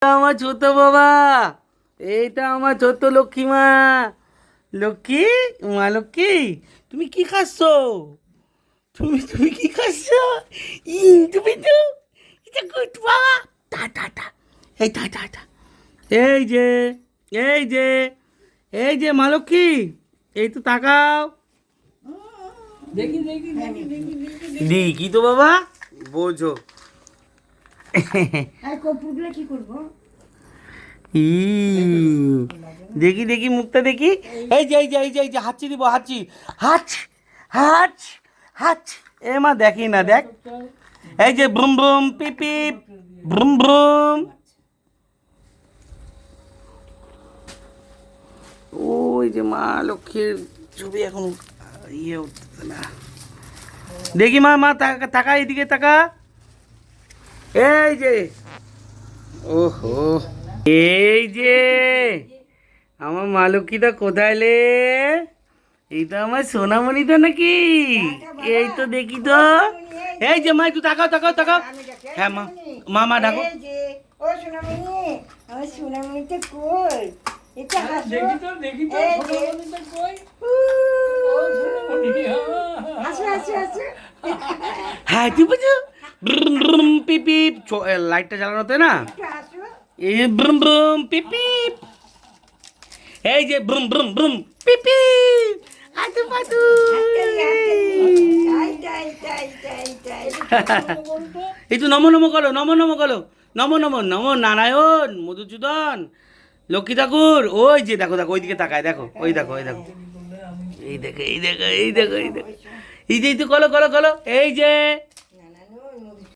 আমার ছোট বাবা, এইটা আমার ছোট লক্ষ্মী মা। লক্ষ্মী মা, লক্ষ্মী তুমি কি খাচ্ছ? তুমি তুমি কি খাচ্ছ? তুমি তো এটা গুড বাবা। টা টা টা, এই টা টা টা, এই যে এই যে এই যে মা লক্ষ্মী, এই তো তাকাও। দেখি দেখি দেখি দেখি দেখি দেখি তো বাবা, বোঝো। আর কপুরগুলো কি করবো? দেখি দেখি মুখটা দেখি। এই যে এই যে এই যে এই যে হাঁচি দিব, হাঁচি হাঁচ হাঁচ হাঁচ। এ মা দেখি না, দেখ এই যে ব্রুম ব্রুম পিপি ব্রুম ব্রুম। ওই যে মা লক্ষ্মীর ছবি এখন ইয়ে উঠতেছে না। দেখি মা, মা তাকা তাকা, এদিকে তাকা। এই যে, ওহো, এই যে আমার মা লক্ষ্মীটা কোথায় লে? এই তো আমার সোনামণিটা নাকি? এই তো দেখি তো। এই যে মা, একটু তাকাও তাকাও তাকাও। হ্যাঁ মা, মা মা ডাকো। এই যে, ও সোনামণি, আমার সোনামণিটা কই? এটা হাসো। দেখি তো এই যে, সোনামণিটা কই? উ, ও সোনামণি, হাসো হাসো হাসো। হ্যাঁ তুই বুঝো, ব্রুম ব্রুম পিপ পিপ। লাইটটা জ্বালানো তো না, একটু হাসো। এই যে ব্রুম ব্রুম পিপ পিপ। এই যে ব্রুম ব্রুম ব্রুম পিপ পিপ। আতু পাতু। টাই টাই টাই টাই টাই। এই তো নমো নমো করো, নমো নমো করো, নমো নমো নমো নারায়ণ মধুসূদন লক্ষ্মী ঠাকুর। ওই যে দেখো দেখো, ওইদিকে তাকায়, দেখো ওই দেখো, ওই দেখো, এই দেখো এই দেখো এই দেখো এই দেখো, এই যে এই তো কলো কলো কলো, এই যে